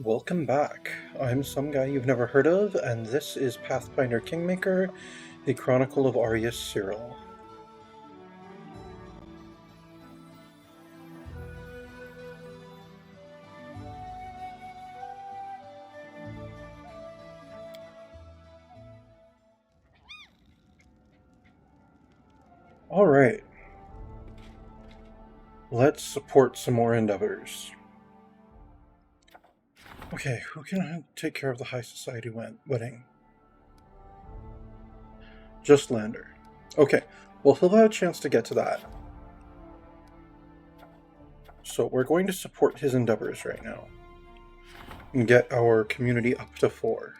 Welcome back. I'm some guy you've never heard of, and this is Pathfinder Kingmaker, the Chronicle of Arius Cyril. Alright, let's support some more endeavors. Okay, who can take care of the High Society wedding? Just Lander. Okay, well, he'll have a chance to get to that. So we're going to support his endeavors right now and get our community up to 4.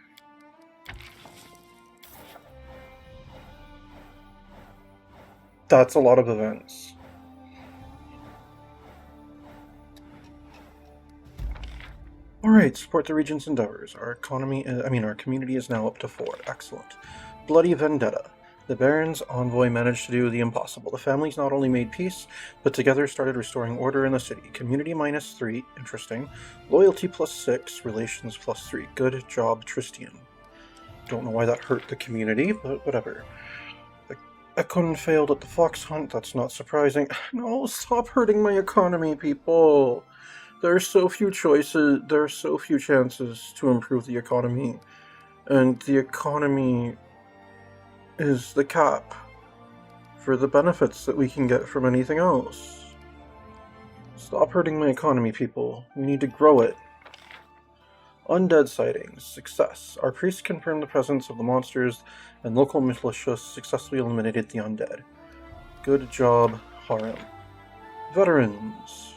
That's a lot of events. Alright, support the region's endeavors. Our community is now up to 4. Excellent. Bloody Vendetta. The Baron's envoy managed to do the impossible. The families not only made peace, but together started restoring order in the city. Community -3, interesting. Loyalty +6, relations +3. Good job, Tristian. Don't know why that hurt the community, but whatever. Ekon failed at the fox hunt, that's not surprising. No, stop hurting my economy, people! There are so few choices, there are so few chances to improve the economy, and the economy is the cap for the benefits that we can get from anything else. Stop hurting my economy, people. We need to grow it. Undead sightings. Success. Our priests confirmed the presence of the monsters, and local militia successfully eliminated the undead. Good job, Harem. Veterans.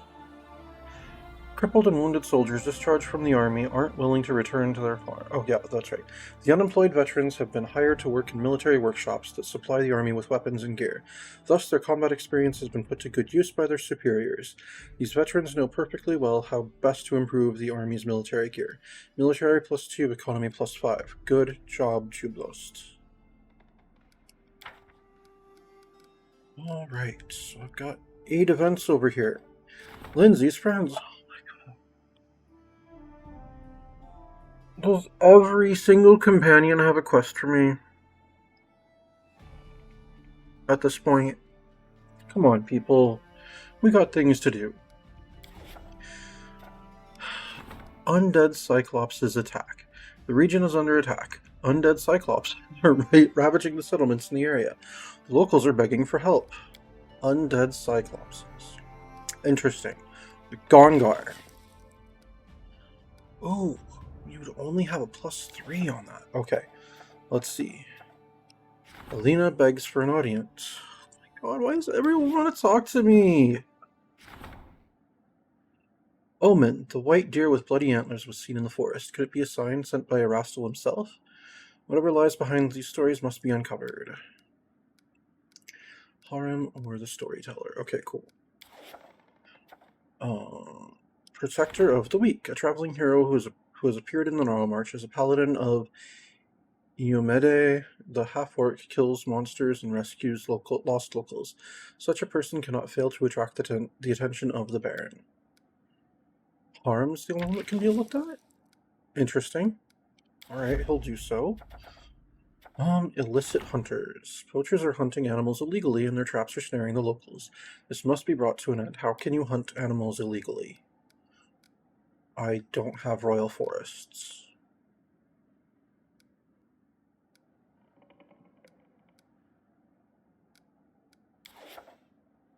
Crippled and wounded soldiers discharged from the army aren't willing to return to their farm. Oh, yeah, that's right. The unemployed veterans have been hired to work in military workshops that supply the army with weapons and gear. Thus, their combat experience has been put to good use by their superiors. These veterans know perfectly well how best to improve the army's military gear. Military +2, economy +5. Good job, Jublost. Alright, so I've got 8 events over here. Lindsay's friends. Does every single companion have a quest for me? At this point? Come on, people. We got things to do. Undead Cyclops' attack. The region is under attack. Undead Cyclops are ravaging the settlements in the area. The locals are begging for help. Undead Cyclops. Interesting. The Gongar. Oh, you would only have a +3 on that. Okay, let's see. Alina begs for an audience. Oh my god, why does everyone want to talk to me? Omen, the white deer with bloody antlers, was seen in the forest. Could it be a sign sent by Erastil himself? Whatever lies behind these stories must be uncovered. Harem or the storyteller. Okay, cool. Protector of the Weak, a traveling hero who has appeared in the Gnarl March as a paladin of Iomede. The half-orc kills monsters and rescues lost locals. Such a person cannot fail to attract the attention of the Baron. Harem's the only one that can deal with that? Interesting. Alright, he'll do so. Illicit hunters. Poachers are hunting animals illegally and their traps are snaring the locals. This must be brought to an end. How can you hunt animals illegally? I don't have royal forests.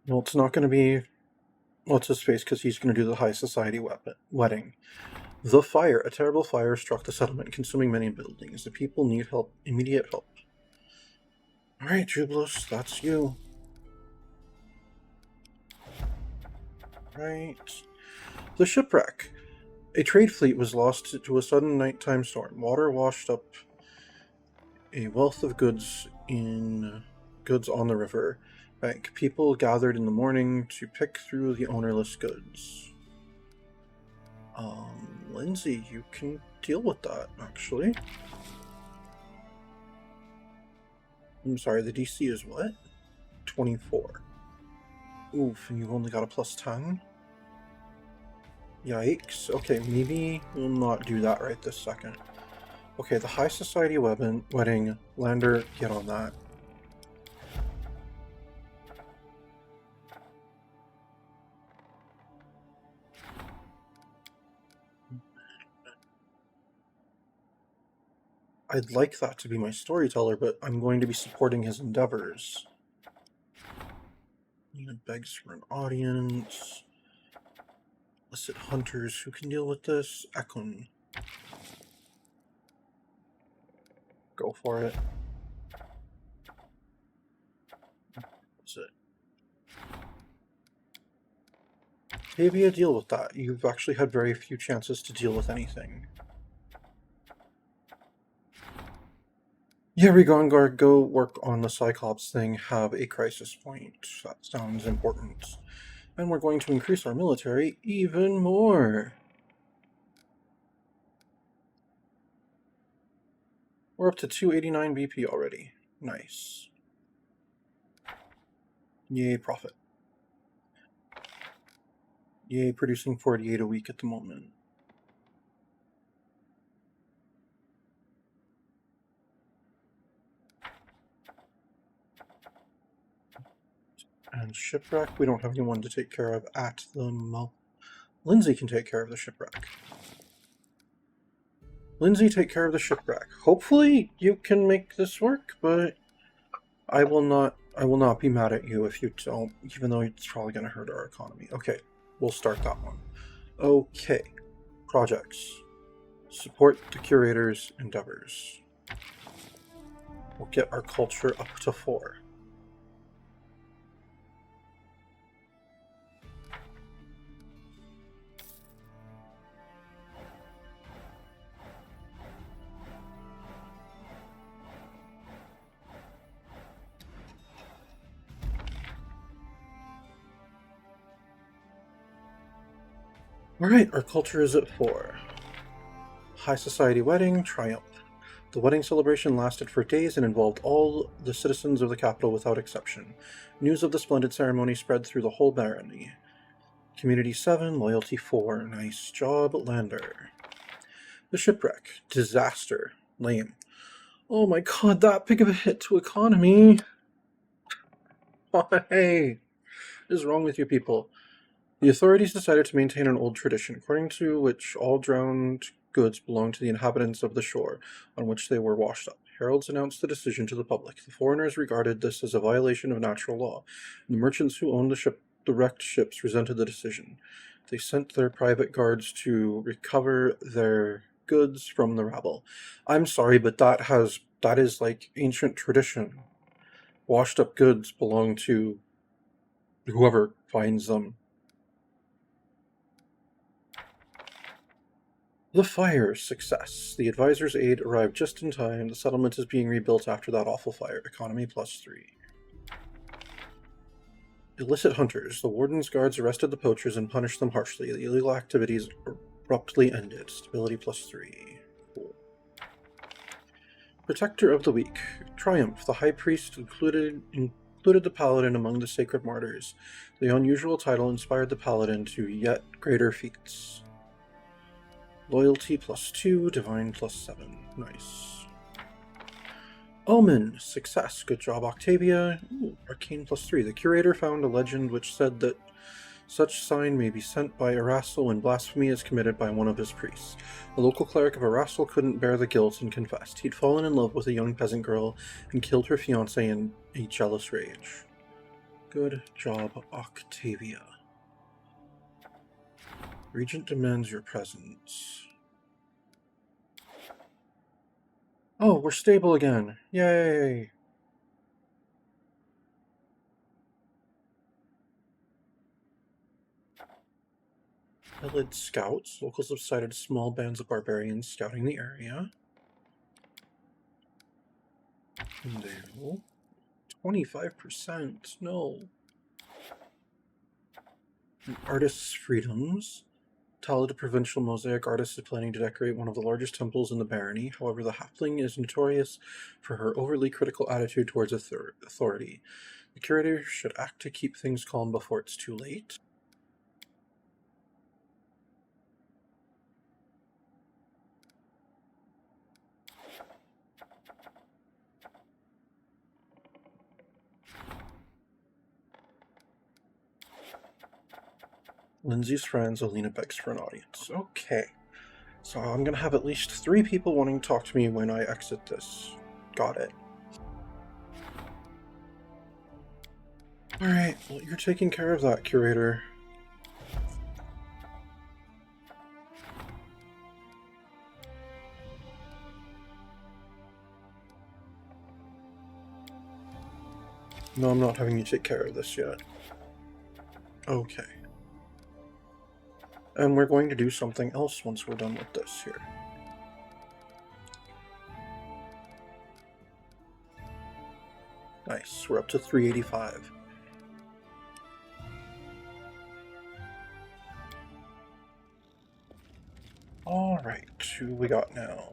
Well, it's not going to be what's his face because he's going to do the high society wedding. The fire. A terrible fire struck the settlement, consuming many buildings. The people need help, immediate help. Alright, Jublos, that's you. Right. The shipwreck. A trade fleet was lost to a sudden nighttime storm. Water washed up a wealth of goods on the river bank. People gathered in the morning to pick through the ownerless goods. Lindsay, you can deal with that, actually. I'm sorry, the DC is what? 24. Oof, and you've only got a +10? Yikes. Okay, maybe we'll not do that right this second. Okay, the High Society wedding. Lander, get on that. I'd like that to be my storyteller, but I'm going to be supporting his endeavors. Nina begs for an audience. Illicit hunters who can deal with this. Ekun. Go for it. That's it. Maybe deal with that. You've actually had very few chances to deal with anything. Yeah, Regongar, go work on the Cyclops thing. Have a crisis point. That sounds important. And we're going to increase our military even more. We're up to 289 BP already. Nice. Yay, profit. Yay, producing 48 a week at the moment. And shipwreck, we don't have anyone to take care of at the moment. Lindsay can take care of the shipwreck. Lindsay, take care of the shipwreck. Hopefully you can make this work, but I will not be mad at you if you don't, even though it's probably going to hurt our economy. Okay, we'll start that one. Okay, projects. Support the curator's endeavors. We'll get our culture up to 4. Alright, our culture is at 4. High Society wedding, triumph. The wedding celebration lasted for days and involved all the citizens of the capital without exception. News of the splendid ceremony spread through the whole barony. Community 7, loyalty 4. Nice job, Lander. The shipwreck, disaster, lame. Oh my god, that big of a hit to economy! Why? What is wrong with you people? The authorities decided to maintain an old tradition, according to which all drowned goods belonged to the inhabitants of the shore on which they were washed up. Heralds announced the decision to the public. The foreigners regarded this as a violation of natural law, and the merchants who owned the wrecked ships resented the decision. They sent their private guards to recover their goods from the rabble. I'm sorry, but that is like ancient tradition. Washed up goods belong to whoever finds them. The fire, success. The advisor's aid arrived just in time. The settlement is being rebuilt after that awful fire. Economy +3. Illicit hunters. The warden's guards arrested the poachers and punished them harshly. The illegal activities abruptly ended. Stability +3. Cool. Protector of the weak. Triumph. The high priest included the paladin among the sacred martyrs. The unusual title inspired the paladin to yet greater feats. Loyalty +2, divine +7. Nice. Omen, success. Good job, Octavia. Ooh, arcane +3. The curator found a legend which said that such sign may be sent by Erastil when blasphemy is committed by one of his priests. The local cleric of Erastil couldn't bear the guilt and confessed. He'd fallen in love with a young peasant girl and killed her fiancé in a jealous rage. Good job, Octavia. Regent demands your presence. Oh, we're stable again. Yay! Elid scouts. Locals have sighted small bands of barbarians scouting the area. No. 25%. No. Artists' freedoms. Talented provincial mosaic artist is planning to decorate one of the largest temples in the barony. However, the halfling is notorious for her overly critical attitude towards authority. The curator should act to keep things calm before it's too late. Lindsay's friends, Alina begs for an audience. Okay. So I'm gonna have at least 3 people wanting to talk to me when I exit this. Got it. Alright, well, you're taking care of that, curator. No, I'm not having you take care of this yet. Okay. And we're going to do something else once we're done with this here. Nice, we're up to 385. Alright, who we got now?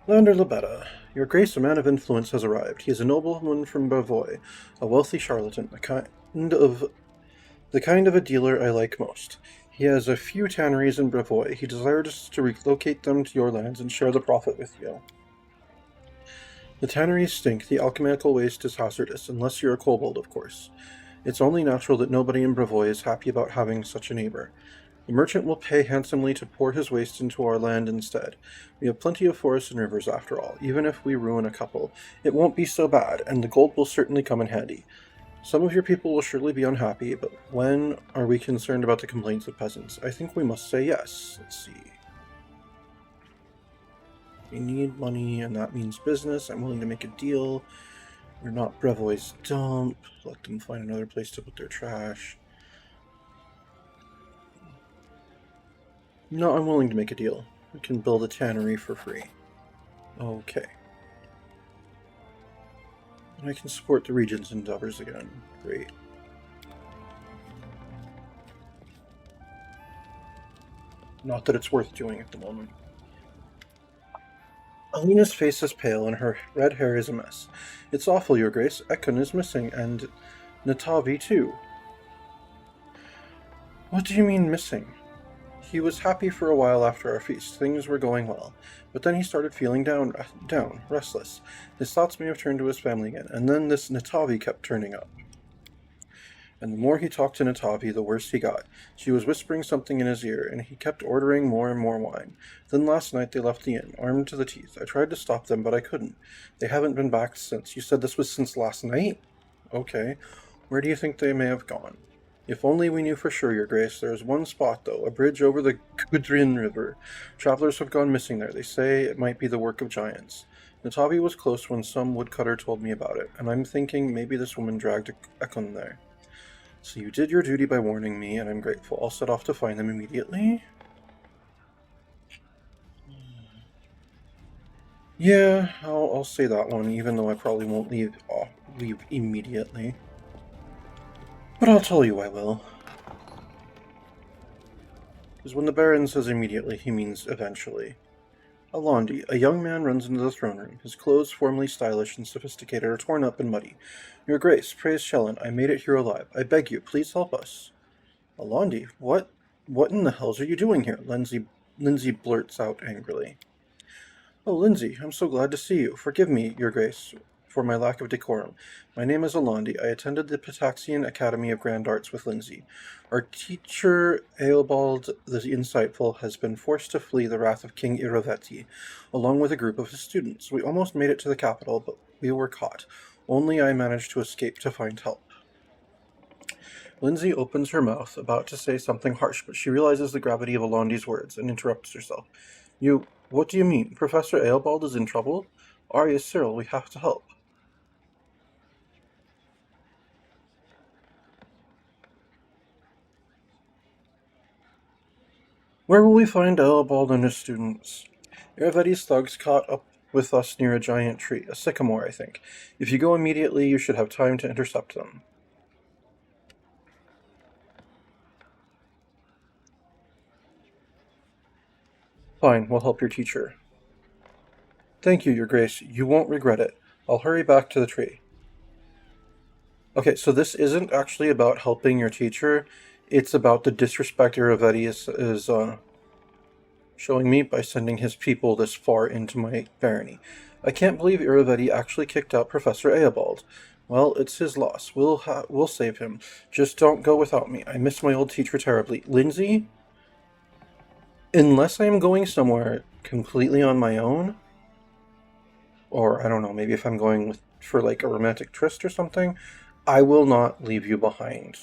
Lander Lebetta, your grace, a man of influence has arrived. He is a nobleman from Bavois, a wealthy charlatan, the kind of a dealer I like most. He has a few tanneries in Bavois. He desires to relocate them to your lands and share the profit with you. The tanneries stink. The alchemical waste is hazardous, unless you're a kobold, of course. It's only natural that nobody in Bavois is happy about having such a neighbor. The merchant will pay handsomely to pour his waste into our land instead. We have plenty of forests and rivers after all. Even if we ruin a couple, it won't be so bad, and the gold will certainly come in handy. Some of your people will surely be unhappy, but when are we concerned about the complaints of peasants? I think we must say yes. Let's see. We need money, and that means business. I'm willing to make a deal. We're not Brevois' dump. Let them find another place to put their trash. No, I'm willing to make a deal. We can build a tannery for free. Okay. And I can support the region's endeavors again. Great. Not that it's worth doing at the moment. Alina's face is pale and her red hair is a mess. It's awful, Your Grace. Ekon is missing, and Natavi too. What do you mean missing? He was happy for a while after our feast. Things were going well. But then he started feeling down, restless. His thoughts may have turned to his family again, and then this Natavi kept turning up. And the more he talked to Natavi, the worse he got. She was whispering something in his ear, and he kept ordering more and more wine. Then last night they left the inn, armed to the teeth. I tried to stop them, but I couldn't. They haven't been back since. You said this was since last night? Okay. Where do you think they may have gone? If only we knew for sure, Your Grace. There is one spot, though, a bridge over the Gudrun River. Travelers have gone missing there. They say it might be the work of giants. Natavi was close when some woodcutter told me about it, and I'm thinking maybe this woman dragged Ekon there. So you did your duty by warning me, and I'm grateful. I'll set off to find them immediately. Yeah, I'll say that one, even though I probably won't leave immediately. But I'll tell you I will. Because when the Baron says immediately, he means eventually. Alandi, a young man, runs into the throne room. His clothes, formerly stylish and sophisticated, are torn up and muddy. Your Grace, praise Shellen, I made it here alive. I beg you, please help us. Alandi, what in the hells are you doing here? Lindsay blurts out angrily. Oh, Lindsay, I'm so glad to see you. Forgive me, Your Grace, for my lack of decorum. My name is Alandi. I attended the Pitaxian Academy of Grand Arts with Lindsay. Our teacher, Eobald the Insightful, has been forced to flee the wrath of King Irovetti, along with a group of his students. We almost made it to the capital, but we were caught. Only I managed to escape to find help. Lindsay opens her mouth, about to say something harsh, but she realizes the gravity of Alandi's words and interrupts herself. What do you mean? Professor Eobald is in trouble? Arya, Cyril, we have to help. Where will we find Eobald and his students? Iravetti's thugs caught up with us near a giant tree, a sycamore, I think. If you go immediately, you should have time to intercept them. Fine, we'll help your teacher. Thank you, Your Grace. You won't regret it. I'll hurry back to the tree. Okay, so this isn't actually about helping your teacher. It's about the disrespect Iravetti is showing me by sending his people this far into my barony. I can't believe Iravetti actually kicked out Professor Eobald. Well, it's his loss. We'll save him. Just don't go without me. I miss my old teacher terribly. Lindsay, unless I'm going somewhere completely on my own, or I don't know, maybe if I'm going for like a romantic tryst or something, I will not leave you behind.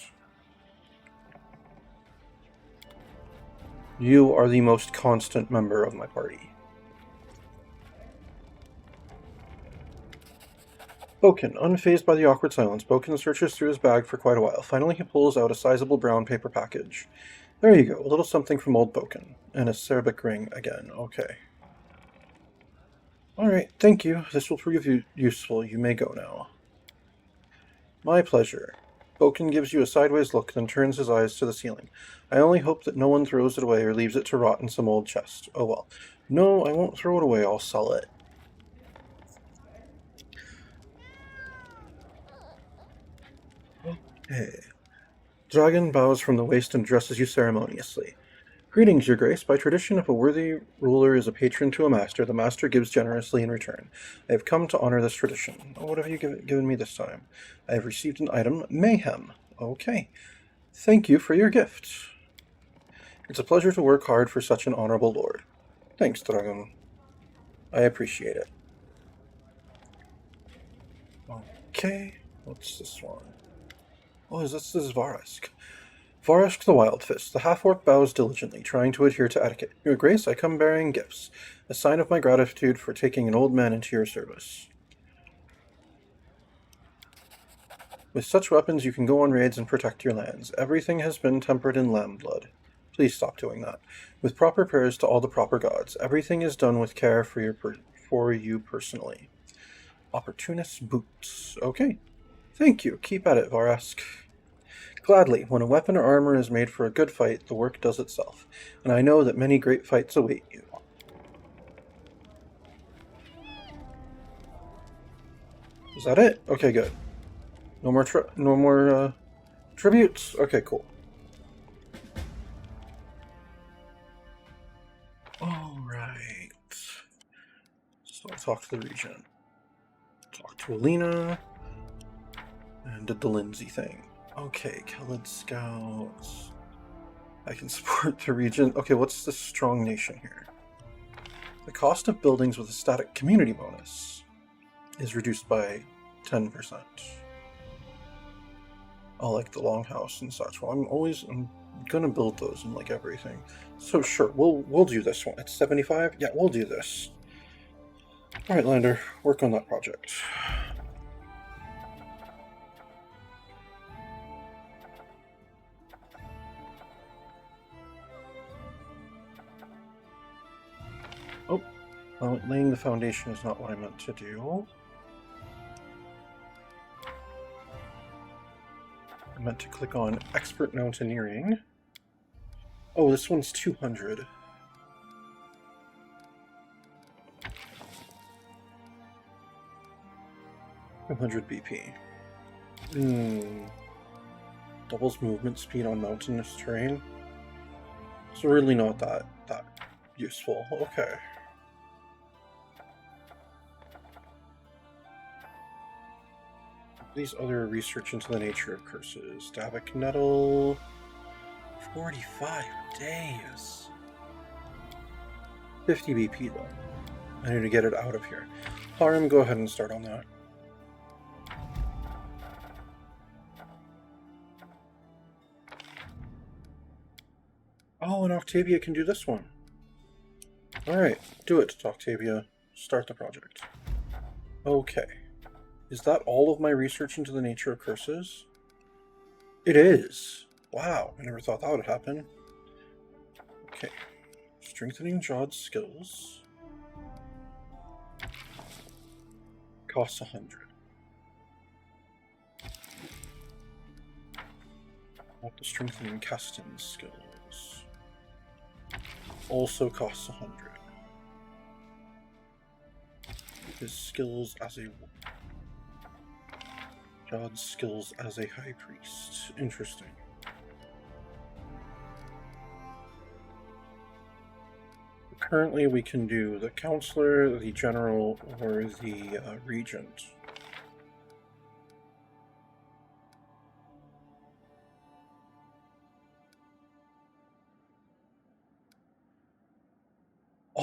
You are the most constant member of my party. Boken, unfazed by the awkward silence, Boken searches through his bag for quite a while. Finally, he pulls out a sizable brown paper package. There you go, a little something from old Boken. And a Cerabic ring again. Okay. Alright, thank you. This will prove useful. You may go now. My pleasure. Boken gives you a sideways look, then turns his eyes to the ceiling. I only hope that no one throws it away or leaves it to rot in some old chest. Oh well. No, I won't throw it away. I'll sell it. Okay. Dragon bows from the waist and addresses you ceremoniously. Greetings, Your Grace. By tradition, if a worthy ruler is a patron to a master, the master gives generously in return. I have come to honor this tradition. Oh, what have you given me this time? I have received an item, Mayhem. Okay. Thank you for your gift. It's a pleasure to work hard for such an honorable lord. Thanks, Dragon. I appreciate it. Okay. What's this one? Oh, this is Varisk. Varisk the Wild Fist. The half-orc bows diligently, trying to adhere to etiquette. Your Grace, I come bearing gifts, a sign of my gratitude for taking an old man into your service. With such weapons, you can go on raids and protect your lands. Everything has been tempered in lamb blood. Please stop doing that. With proper prayers to all the proper gods, everything is done with care for you personally. Opportunist boots. Okay. Thank you. Keep at it, Varisk. Gladly, when a weapon or armor is made for a good fight, the work does itself, and I know that many great fights await you. Is that it? Okay, good. No more tributes? Okay, cool. Alright. So I'll talk to the region. Talk to Alina. And did the Lindsay thing. Okay, Khalid Scouts. I can support the region. Okay, what's the strong nation here? The cost of buildings with a static community bonus is reduced by 10%. I like the longhouse and such. Well, I'm gonna build those in like everything. So sure, we'll do this one. It's 75? Yeah, we'll do this. Alright, Lander, work on that project. Oh, well, laying the foundation is not what I meant to do. I meant to click on Expert Mountaineering. Oh, this one's 200. BP. Doubles movement speed on mountainous terrain. It's really not that useful. Okay. These other research into the nature of curses. Davik Nettle. 45 days. 50 BP though. I need to get it out of here. Harm, go ahead and start on that. Oh, and Octavia can do this one. Alright, do it, Octavia. Start the project. Okay. Is that all of my research into the nature of curses? It is. Wow, I never thought that would happen. Okay. Strengthening Jod's skills. Costs 100. Not the strengthening Caston's skills. Also costs 100. His skills as a... Jod's skills as a high priest. Interesting. Currently we can do the counselor, the general, or the regent.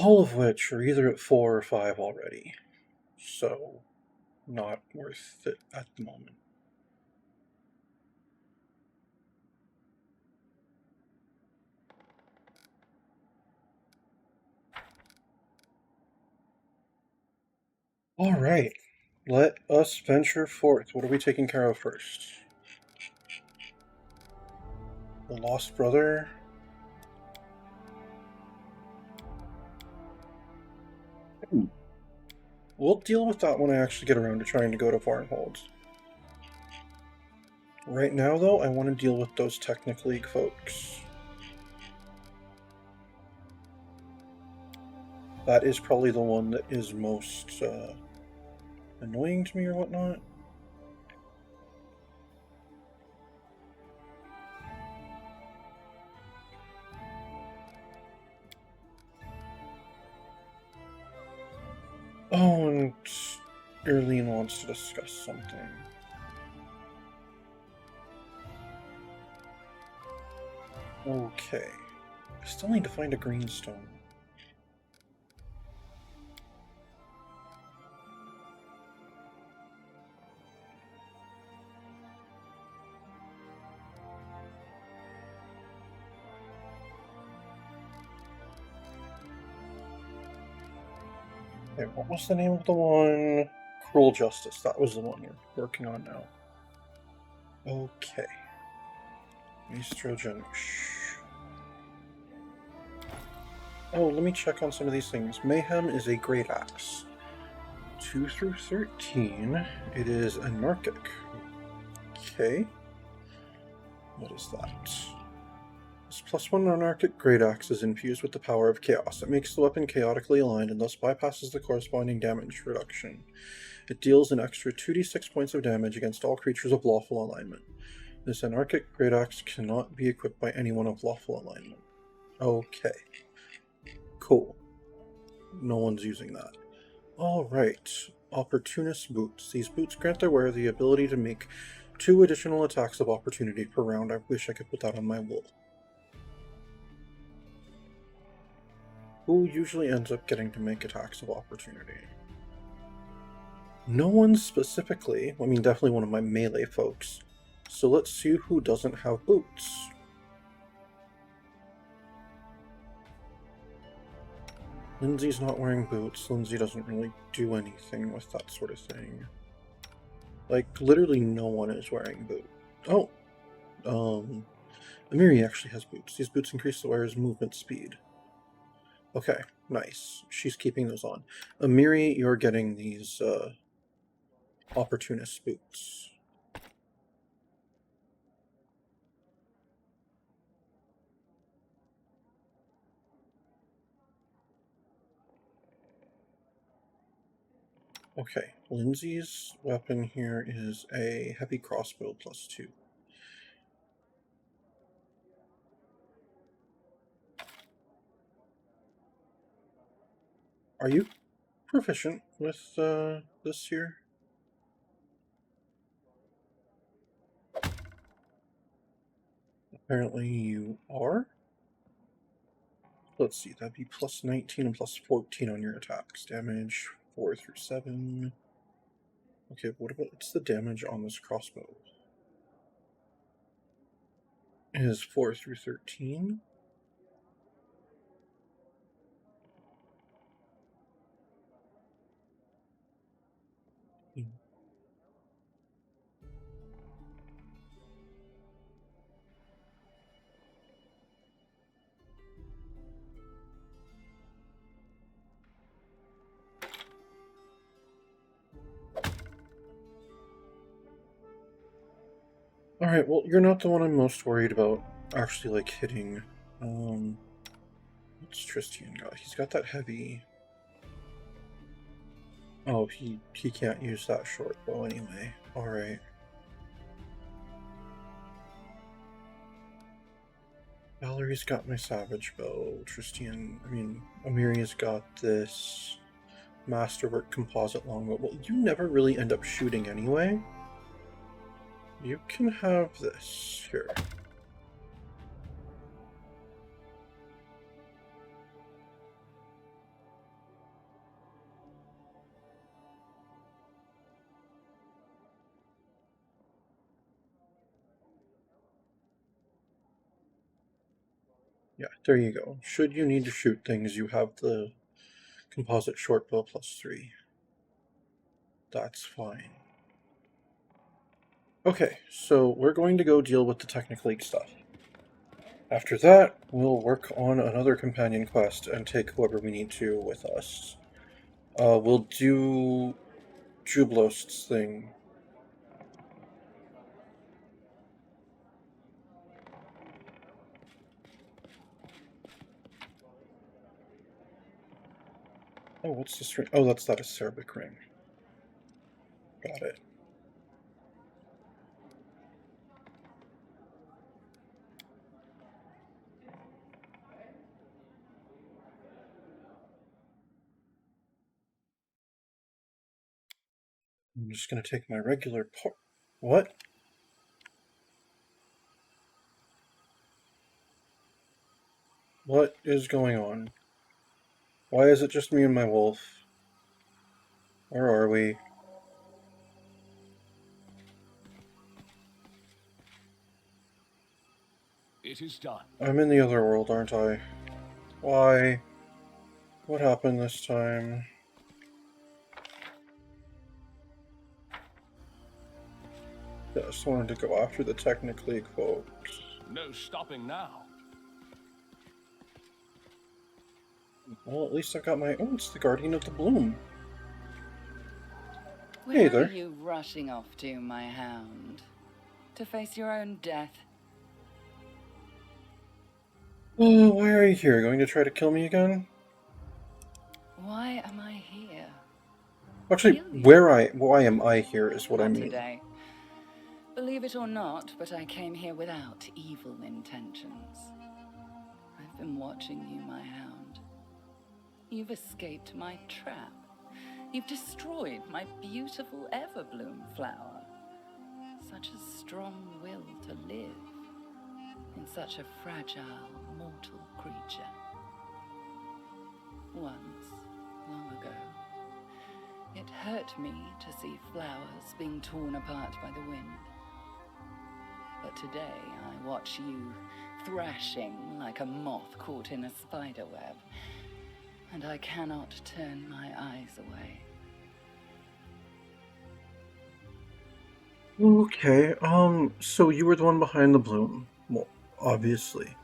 All of which are either at 4 or 5 already. So, not worth it at the moment. Alright, let us venture forth. What are we taking care of first? The Lost Brother. We'll deal with that when I actually get around to trying to go to Varnhold. Right now, though, I want to deal with those Technic League folks. That is probably the one that is most annoying to me or whatnot. Oh, and Erlene wants to discuss something. Okay. I still need to find a greenstone. Okay, what was the name of the one? Cruel Justice. That was the one you're working on now. Okay. Maestro Janusz. Oh, let me check on some of these things. Mayhem is a great axe. 2 through 13. It is anarchic. Okay. What is that? This +1 anarchic great axe is infused with the power of chaos. It makes the weapon chaotically aligned and thus bypasses the corresponding damage reduction. It deals an extra 2d6 points of damage against all creatures of lawful alignment. This anarchic great axe cannot be equipped by anyone of lawful alignment. Okay. Cool. No one's using that. Alright. Opportunist boots. These boots grant their wearer the ability to make 2 additional attacks of opportunity per round. I wish I could put that on my wool. Who usually ends up getting to make attacks of opportunity? No one specifically. I mean, definitely one of my melee folks. So let's see who doesn't have boots. Lindsay's not wearing boots. Lindsay doesn't really do anything with that sort of thing. Like, literally no one is wearing boots. Oh! Amiri actually has boots. These boots increase the wearer's movement speed. Okay, nice. She's keeping those on. Amiri, you're getting these, opportunist boots. Okay, Lindsay's weapon here is a heavy crossbow +2. Are you proficient with this here? Apparently you are. Let's see, that'd be +19 and +14 on your attacks. Damage 4 through 7. Okay, what's the damage on this crossbow? It is 4 through 13. Alright, well, you're not the one I'm most worried about actually, like, hitting. What's Tristian got? He's got that heavy... Oh, he can't use that short bow anyway. Alright. Valerie's got my savage bow. Amiri's got this masterwork composite longbow. Well, you never really end up shooting anyway. You can have this. Here. Yeah, there you go. Should you need to shoot things, you have the composite short bow +3. That's fine. Okay, so we're going to go deal with the Technic League stuff. After that, we'll work on another companion quest and take whoever we need to with us. We'll do Jublost's thing. Oh, what's this ring? Oh, that's that acerbic ring. Got it. I'm just gonna take my regular port. What? What is going on? Why is it just me and my wolf? Where are we? It is done. I'm in the other world, aren't I? Why? What happened this time? Just wanted to go after the Technic League folks. No stopping now. Well, at least I've got my... Oh, it's the Guardian of the Bloom. Where Hey there. are you rushing off to, my hound? To face your own death? Oh, why are you here? Going to try to kill me again? Why am I here? Actually, why am I here is what I Not mean. today. Believe it or not, but I came here without evil intentions. I've been watching you, my hound. You've escaped my trap. You've destroyed my beautiful Everbloom flower. Such a strong will to live in such a fragile, mortal creature. Once, long ago, it hurt me to see flowers being torn apart by the wind. But today I watch you thrashing like a moth caught in a spider web, and I cannot turn my eyes away. Okay, so you were the one behind the bloom. Well, obviously.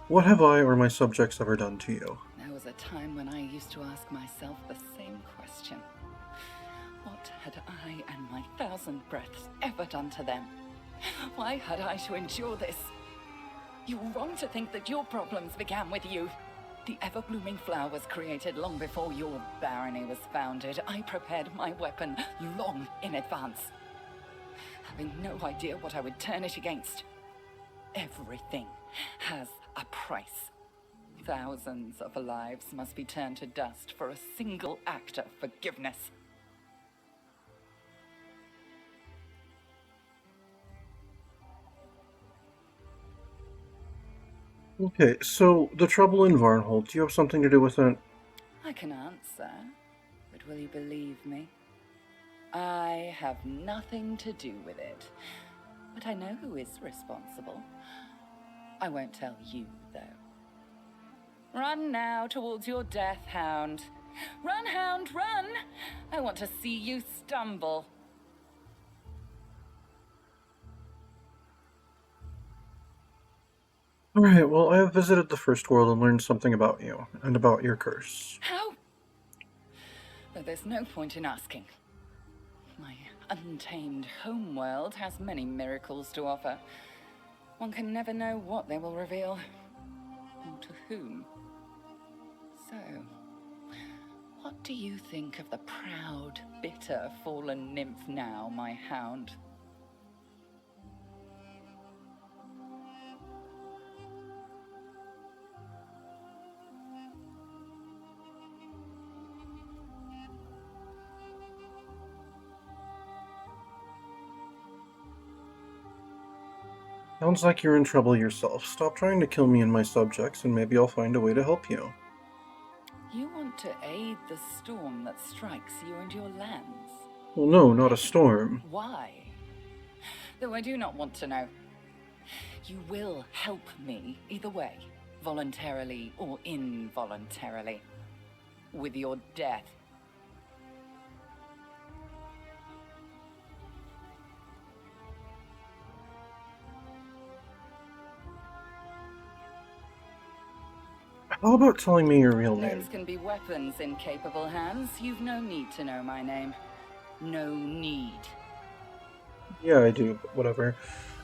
What have I or my subjects ever done to you? There was a time when I used to ask myself the same question. What had I and my 1,000 breaths ever done to them? Why had I to endure this? You're wrong to think that your problems began with you. The ever-blooming flower was created long before your barony was founded. I prepared my weapon long in advance, having no idea what I would turn it against. Everything has a price. Thousands of lives must be turned to dust for a single act of forgiveness. Okay, so the trouble in Varnhold, do you have something to do with it? I can answer, but will you believe me? I have nothing to do with it, but I know who is responsible. I won't tell you, though. Run now towards your death, hound. Run, hound, run! I want to see you stumble. Alright, well, I have visited the First World and learned something about you, and about your curse. How? Though there's no point in asking. My untamed homeworld has many miracles to offer. One can never know what they will reveal, or to whom. So, what do you think of the proud, bitter, fallen nymph now, my hound? Sounds like you're in trouble yourself. Stop trying to kill me and my subjects, and maybe I'll find a way to help you. You want to aid the storm that strikes you and your lands? Well, no, not a storm. Why? Though I do not want to know. You will help me either way. voluntarily or involuntarily, with your death. How about telling me your real name? Names can be weapons in capable hands. You've no need to know my name. No need. Yeah, I do, but whatever.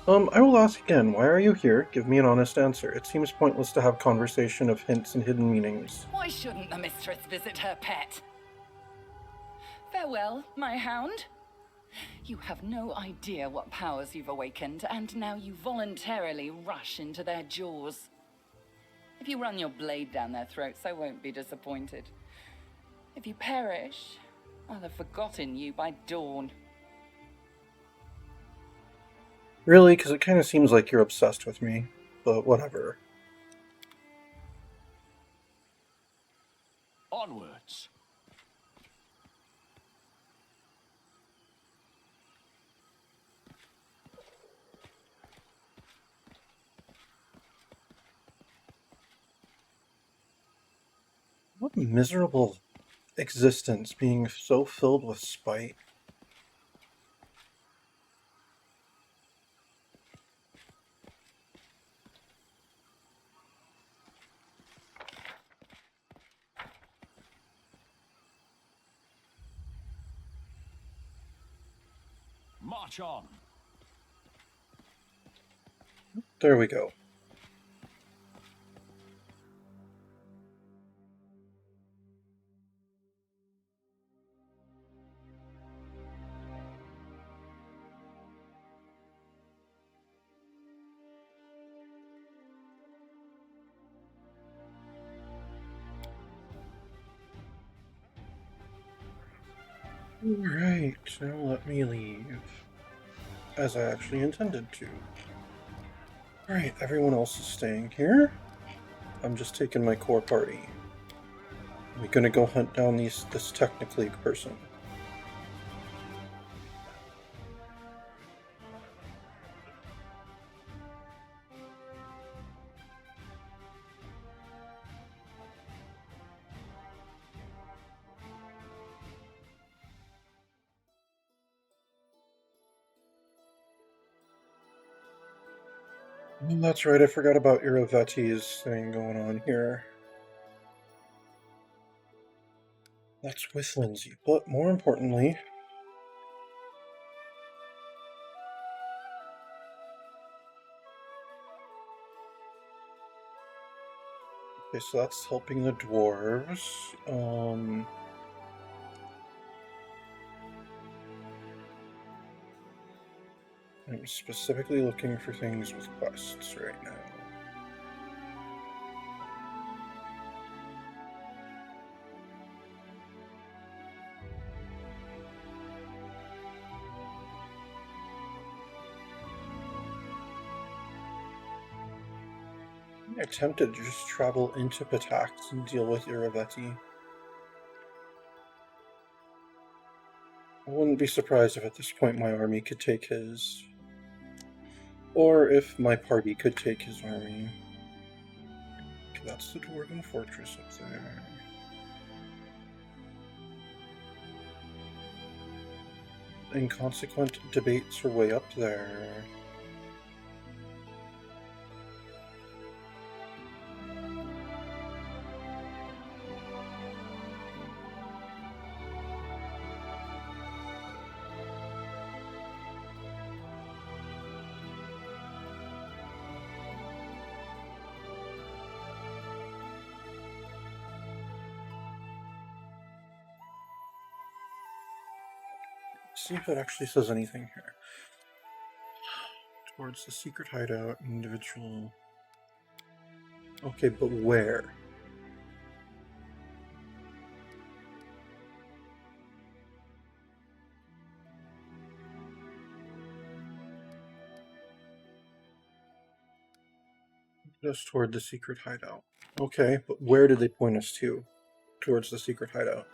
I will ask again, why are you here? Give me an honest answer. It seems pointless to have conversation of hints and hidden meanings. Why shouldn't the mistress visit her pet? Farewell, my hound. You have no idea what powers you've awakened, and now you voluntarily rush into their jaws. If you run your blade down their throats, I won't be disappointed. If you perish, I'll have forgotten you by dawn. Really? Because it kind of seems like you're obsessed with me. But whatever. Onwards. What miserable existence being so filled with spite. March on. There we go. Alright, now let me leave. As I actually intended to. Alright, everyone else is staying here. I'm just taking my core party. We're gonna go hunt down this Technic League person. Oh, that's right, I forgot about Iravetti's thing going on here. That's with Lindsay, but more importantly... Okay, so that's helping the dwarves. I'm specifically looking for things with quests right now. I attempted to just travel into Pitax and deal with Iravetti. I wouldn't be surprised if at this point my army could take his. Or if my party could take his army. Okay, that's the Dwarven Fortress up there. Inconsequent debates are way up there. See if it actually says anything here. Towards the secret hideout, individual... Okay, but where? Just toward the secret hideout. Okay, but where did they point us to? Towards the secret hideout.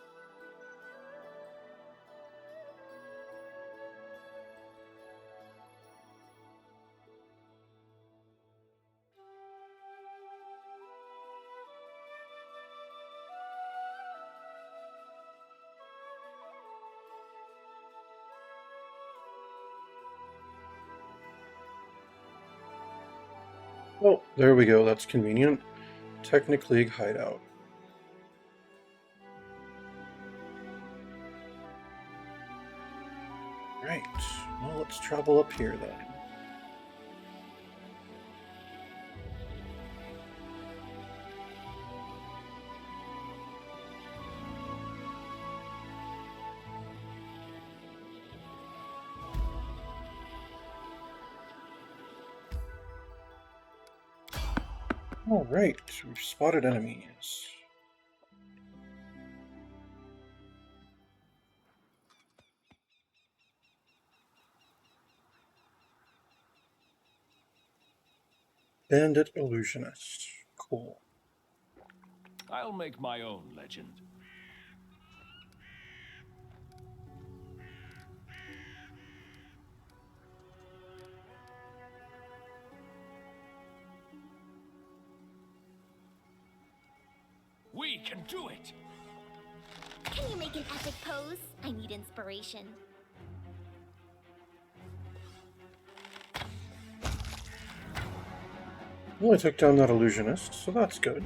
Oh, there we go. That's convenient. Technic League hideout. Right. Well, let's travel up here then. Alright, we've spotted enemies. Bandit Illusionist. Cool. I'll make my own legend. We can do it! Can you make an epic pose? I need inspiration. Well, I took down that illusionist, so that's good.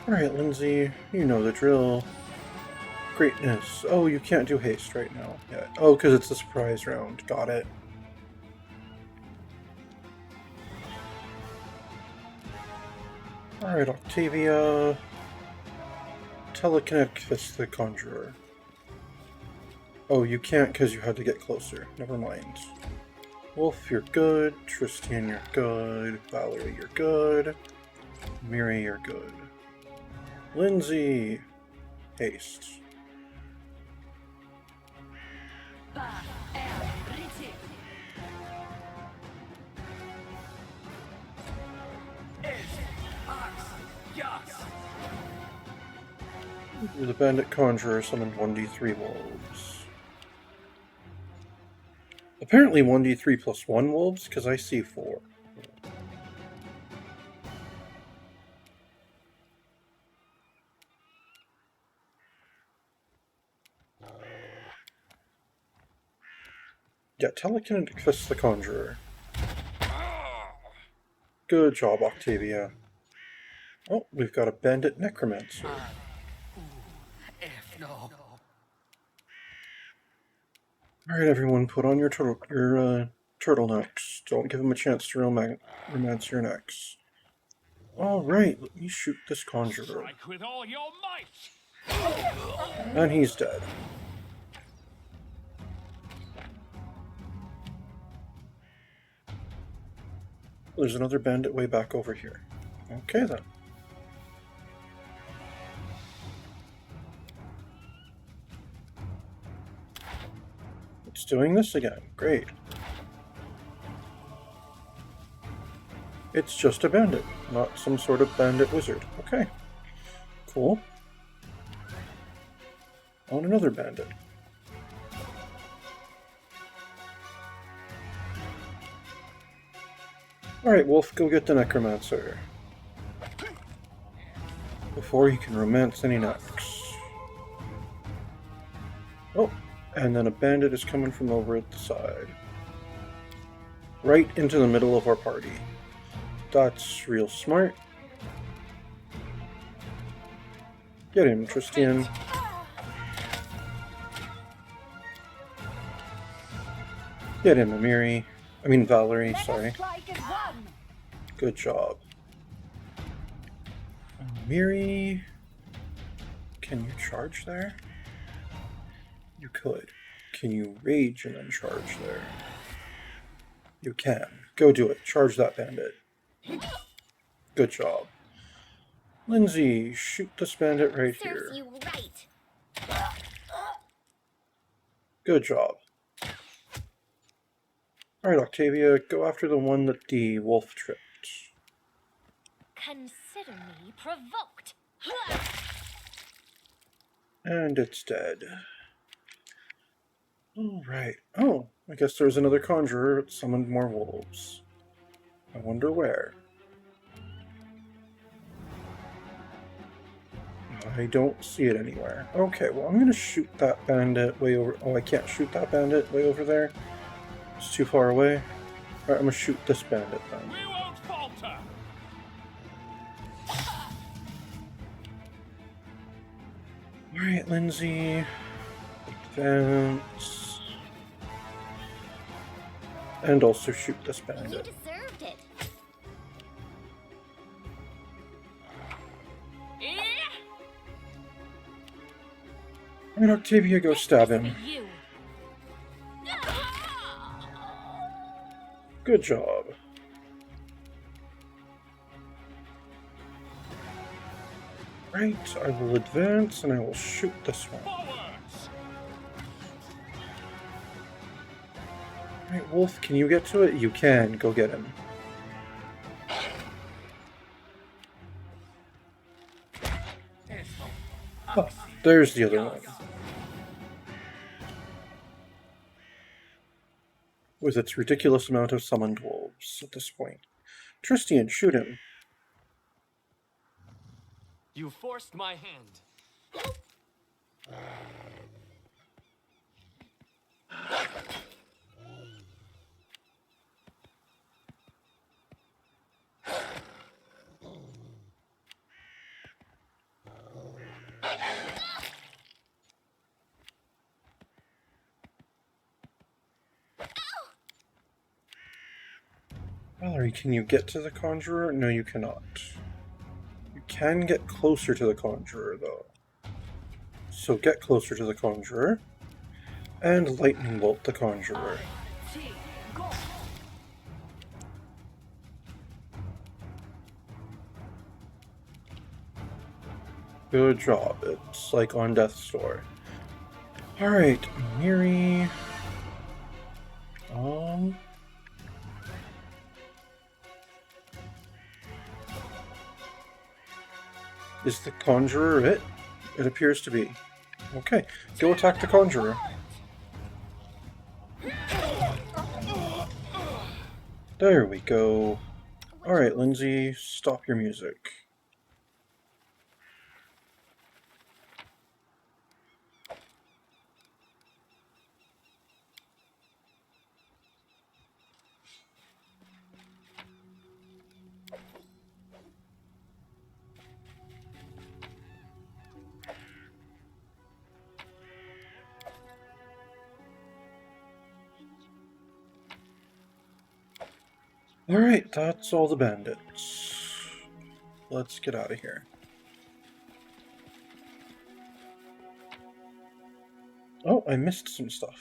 Alright, Lindsay, you know the drill. Greatness. Oh, you can't do haste right now. Yeah. Oh, because it's a surprise round. Got it. Alright, Octavia. Telekinetic Fist the Conjurer. Oh, you can't because you had to get closer. Never mind. Wolf, you're good. Tristan, you're good. Valerie, you're good. Miri, you're good. Lindsay! Haste. The Bandit Conjurer summoned 1d3 wolves. Apparently 1d3 plus 1 wolves, because I see 4. Yeah, Telekinetic Fist the Conjurer. Good job, Octavia. Oh, we've got a Bandit Necromancer. Alright, everyone, put on your turtlenecks. Don't give him a chance to romance your necks. Alright, let me shoot this conjurer. Strike with all your might! And he's dead. There's another bandit way back over here. Okay then. It's doing this again. Great. It's just a bandit, not some sort of bandit wizard. Okay. Cool. On another bandit. Alright, Wolf, go get the Necromancer. Before he can romance any necks. Oh, and then a bandit is coming from over at the side. Right into the middle of our party. That's real smart. Get him, Tristan. Get him, Amiri. I mean Valerie, sorry. Good job. Amiri... Can you charge there? You could. Can you rage and then charge there? You can. Go do it. Charge that bandit. Good job. Lindsay, shoot this bandit right here. Serves you right. Good job. Alright, Octavia, go after the one that the wolf tripped. Consider me provoked. And it's dead. Alright. Oh, I guess there's another conjurer that summoned more wolves. I wonder where. I don't see it anywhere. Okay, well I'm gonna shoot that bandit way over... Oh, I can't shoot that bandit way over there. It's too far away. Alright, I'm gonna shoot this bandit then. We won't falter. Alright, Lindsay. Advance. And also shoot this You bandit. deserved it. And Octavia, go stab him. You. Good job. Right, I will advance and I will shoot this one. Forwards. Alright, Wolf, can you get to it? You can. Go get him. Oh, there's the other one. With its ridiculous amount of summoned wolves at this point. Tristian, shoot him. You forced my hand. Valerie, can you get to the Conjurer? No, you cannot. You can get closer to the Conjurer, though. So get closer to the Conjurer. And Lightning Bolt the Conjurer. Good job. It's like on Death's Door. Alright, Miri. Is the Conjurer it? It appears to be. Okay, go attack the Conjurer. There we go. Alright, Lindsay, stop your music. Alright, that's all the bandits. Let's get out of here. Oh, I missed some stuff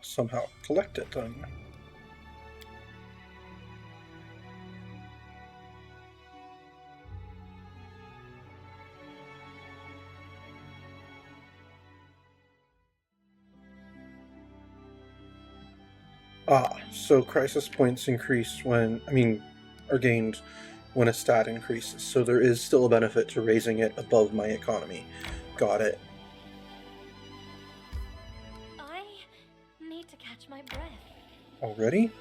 somehow. Collect it then. Ah, so crisis points increase are gained when a stat increases, so there is still a benefit to raising it above my economy. Got it. I need to catch my breath. Already?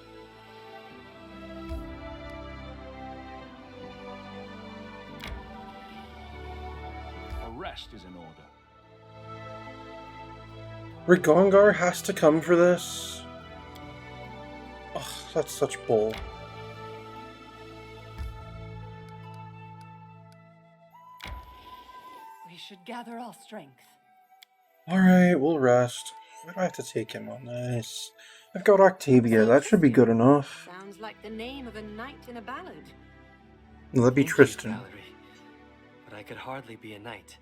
A rest is in order. Rigongar has to come for this? Ugh, that's such bull. We should gather our strength. Alright, we'll rest. Why do I have to take him on this? I've got Octavia, that should be good enough. Sounds like the name of a knight in a ballad. That'd be Thank you, Tristan. Valerie. But I could hardly be a knight.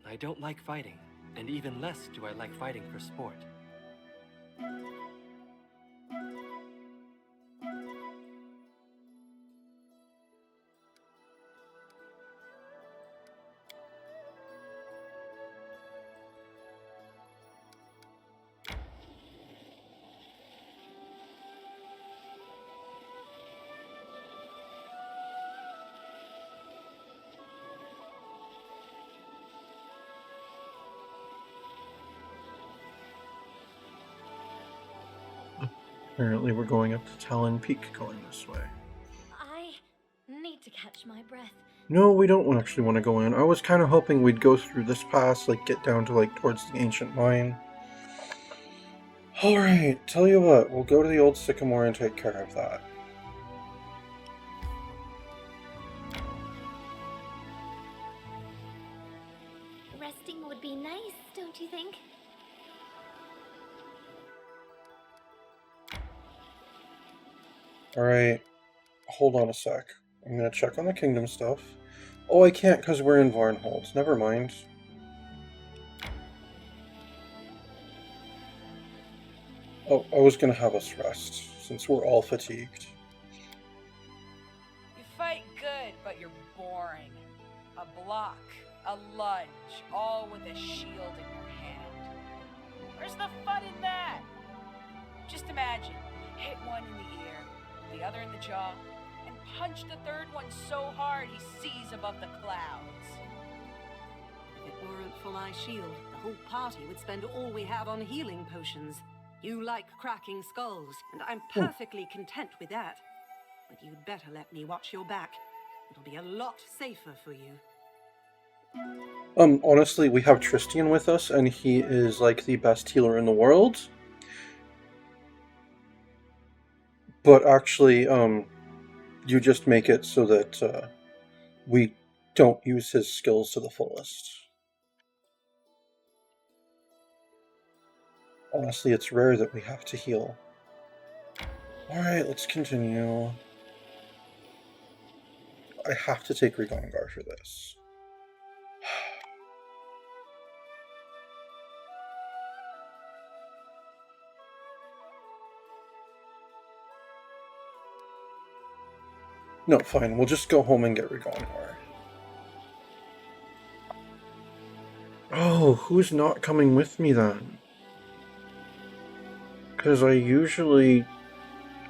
I don't like fighting, and even less do I like fighting for sport. Apparently we're going up to Talon Peak going this way. I need to catch my breath. No, we don't actually want to go in. I was kind of hoping we'd go through this pass, like get down to like towards the ancient mine. Alright, tell you what, we'll go to the old sycamore and take care of that. Resting would be nice, don't you think? Alright, hold on a sec. I'm gonna check on the kingdom stuff. Oh, I can't because we're in Varnhold. Never mind. Oh, I was gonna have us rest, since we're all fatigued. You fight good, but you're boring. A block, a lunge, all with a shield in your hand. Where's the fun in that? Just imagine, hit one in the ear, the other in the jaw, and punch the third one so hard he sees above the clouds. If it weren't for my shield, the whole party would spend all we have on healing potions. You like cracking skulls, and I'm perfectly content with that. But you'd better let me watch your back. It'll be a lot safer for you. Honestly, we have Tristian with us, and he is, like, the best healer in the world. But actually, you just make it so that, we don't use his skills to the fullest. Honestly, it's rare that we have to heal. Alright, let's continue. I have to take Rigongar for this. No, fine, we'll just go home and get Rigongar. Oh, who's not coming with me then? Because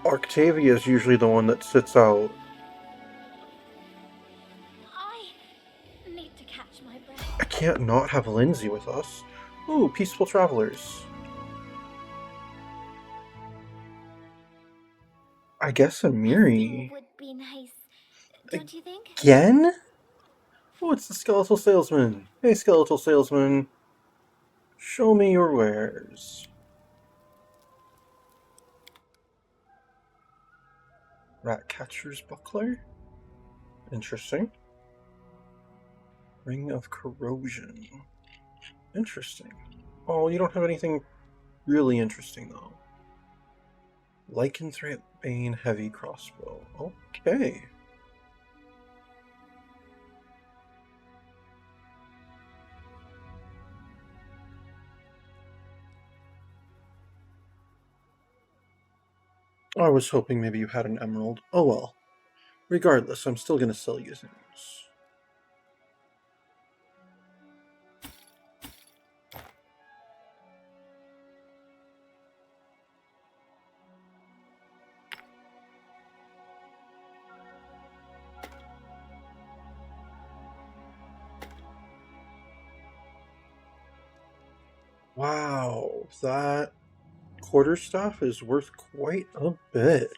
Octavia's usually the one that sits out. I need to catch my breath. I can't not have Lindsay with us. Ooh, Peaceful Travelers. I guess Amiri. Resting would be nice, don't you think? Again? Oh, it's the Skeletal Salesman. Hey, Skeletal Salesman. Show me your wares. Ratcatcher's Buckler? Interesting. Ring of Corrosion. Interesting. Oh, you don't have anything really interesting, though. Lycanthrope Bane Heavy Crossbow. Okay. I was hoping maybe you had an emerald. Oh well. Regardless, I'm still gonna sell you things. Wow, that quarterstaff is worth quite a bit.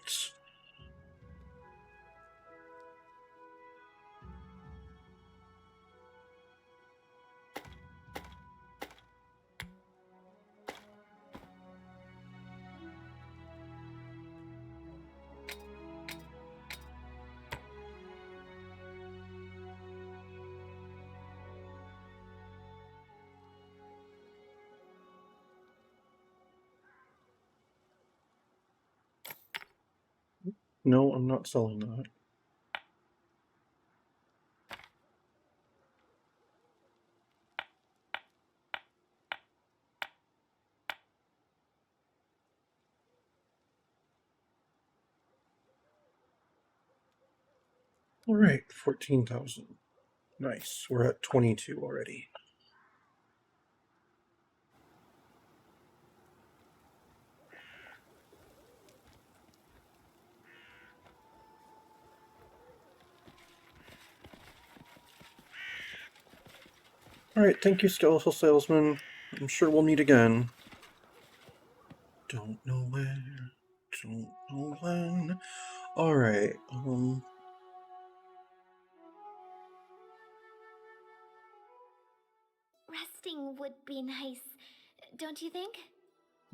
No, I'm not selling that. Alright, 14,000. Nice, we're at 22 already. Alright, thank you, Skeletal Salesman. I'm sure we'll meet again. Don't know where, don't know when. Alright, Resting would be nice, don't you think?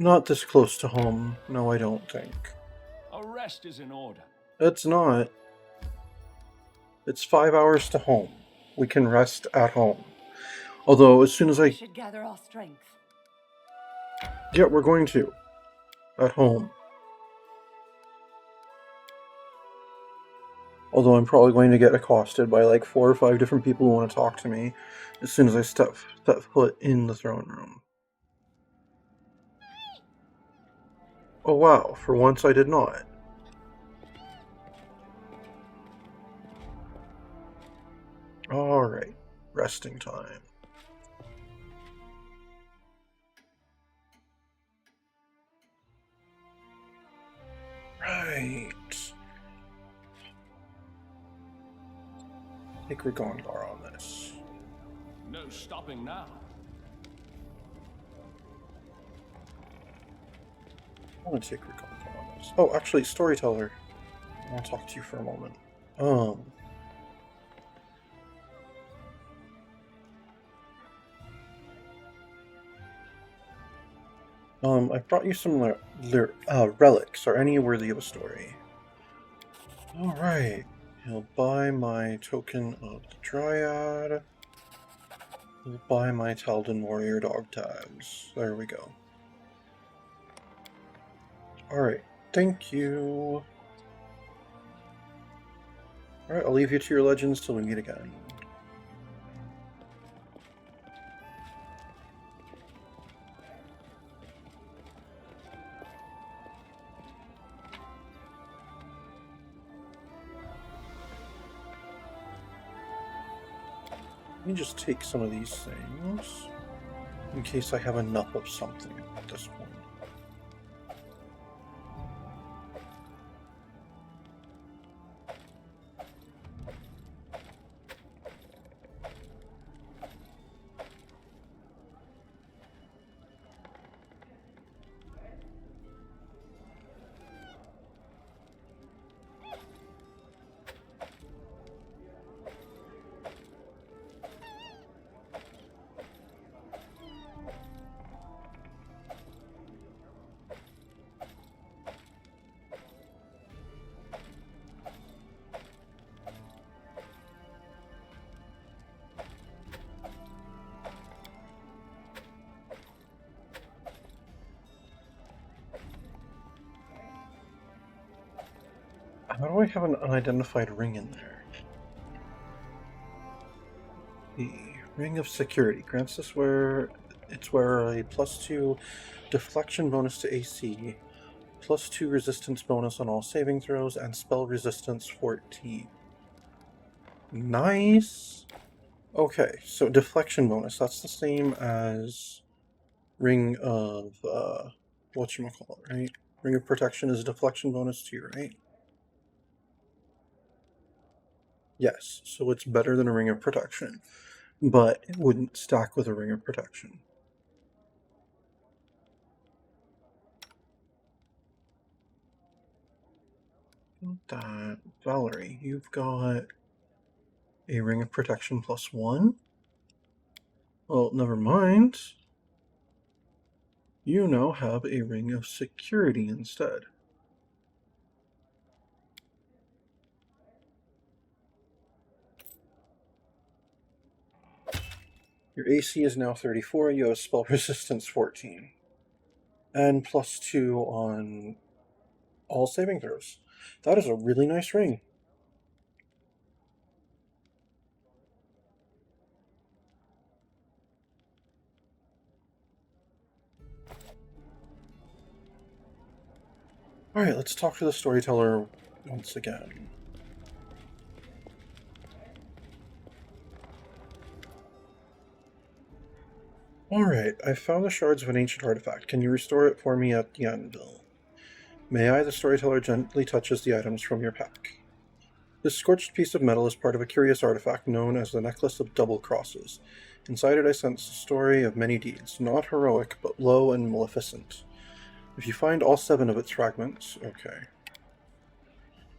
Not this close to home. No, I don't think. A rest is in order. It's not. It's 5 hours to home. We can rest at home. Although, as soon as We I... should gather our strength. Yeah, we're going to. At home. Although I'm probably going to get accosted by like 4 or 5 different people who want to talk to me as soon as I step foot in the throne room. Oh wow, for once I did not. Alright, resting time. Right. Take Rigondar on this. No stopping now. I want to take Rigondar on this. Oh, actually, Storyteller. I want to talk to you for a moment. I brought you some relics. Are any worthy of a story? Alright. He'll buy my token of the Dryad. He'll buy my Taldan Warrior dog tags. There we go. Alright. Thank you. Alright, I'll leave you to your legends till we meet again. Let me just take some of these things, in case I have enough of something at this point. How do I have an unidentified ring in there? The Ring of Security grants this where it's where a +2 deflection bonus to AC, +2 resistance bonus on all saving throws, and spell resistance 14. Nice! Okay, so deflection bonus, that's the same as Ring of, whatchamacallit, right? Ring of Protection is a deflection bonus too, right? Yes, so it's better than a Ring of Protection, but it wouldn't stack with a Ring of Protection. That Valerie, you've got a Ring of Protection +1? Well, never mind. You now have a Ring of Security instead. Your AC is now 34, you have spell resistance 14. And +2 on all saving throws. That is a really nice ring. Alright, let's talk to the Storyteller once again. Alright, I found the shards of an ancient artifact. Can you restore it for me at the anvil? May I, the Storyteller, gently touches the items from your pack. This scorched piece of metal is part of a curious artifact known as the Necklace of Double Crosses. Inside it I sense a story of many deeds, not heroic, but low and maleficent. If you find all 7 of its fragments... Okay.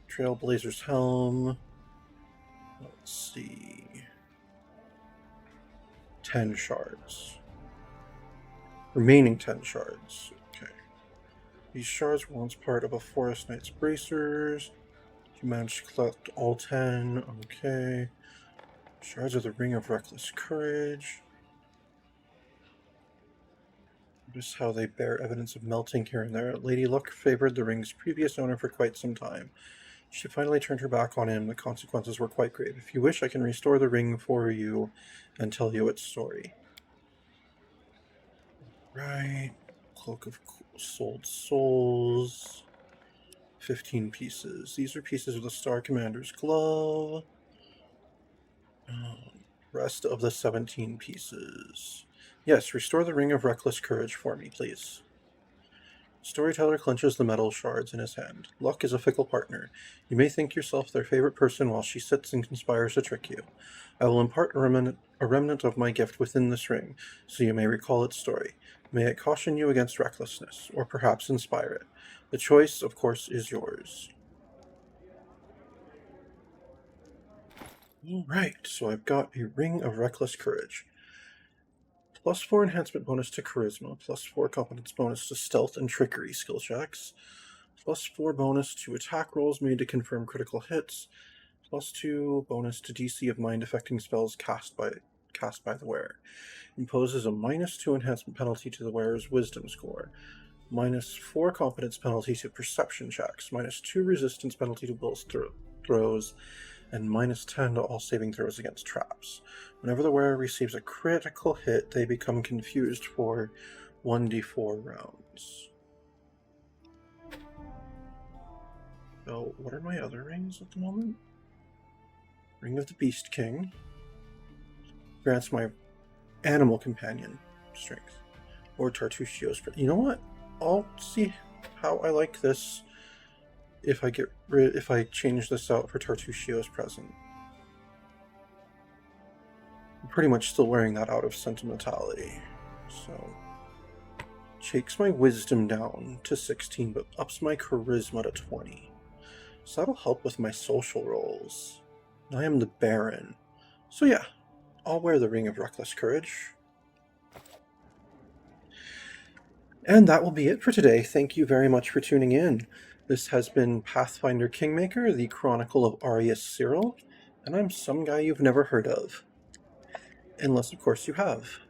Trailblazer's Helm... Let's see... 10 shards. Remaining 10 shards. Okay. These shards were once part of a Forest Knight's bracers. You managed to collect all 10. Okay. Shards of the Ring of Reckless Courage. Notice how they bear evidence of melting here and there. Lady Luck favored the ring's previous owner for quite some time. She finally turned her back on him. The consequences were quite grave. If you wish, I can restore the ring for you and tell you its story. Right. Cloak of Sold Souls. 15 pieces. These are pieces of the Star Commander's glove. Rest of the 17 pieces. Yes, restore the Ring of Reckless Courage for me, please. Storyteller clenches the metal shards in his hand. Luck is a fickle partner. You may think yourself their favorite person while she sits and conspires to trick you. I will impart a remnant of my gift within this ring, so you may recall its story. May it caution you against recklessness, or perhaps inspire it. The choice, of course, is yours. Alright, so I've got a Ring of Reckless Courage. +4 enhancement bonus to Charisma, +4 competence bonus to Stealth and Trickery skill checks, +4 bonus to attack rolls made to confirm critical hits, +2 bonus to DC of mind-affecting spells cast by the wearer. Imposes a -2 enhancement penalty to the wearer's Wisdom score, -4 competence penalty to Perception checks, -2 resistance penalty to will throws, and -10 to all saving throws against traps. Whenever the wearer receives a critical hit, they become confused for 1d4 rounds. So, what are my other rings at the moment? Ring of the Beast King. Grants my animal companion strength. Or Tartuccio's. You know what? I'll see how I like this if I change this out for Tartuccio's present. I'm pretty much still wearing that out of sentimentality. So takes my wisdom down to 16, but ups my charisma to 20. So that'll help with my social rolls. I am the Baron. So yeah, I'll wear the Ring of Reckless Courage. And that will be it for today. Thank you very much for tuning in. This has been Pathfinder Kingmaker, the Chronicle of Arius Cyril, and I'm some guy you've never heard of. Unless, of course, you have.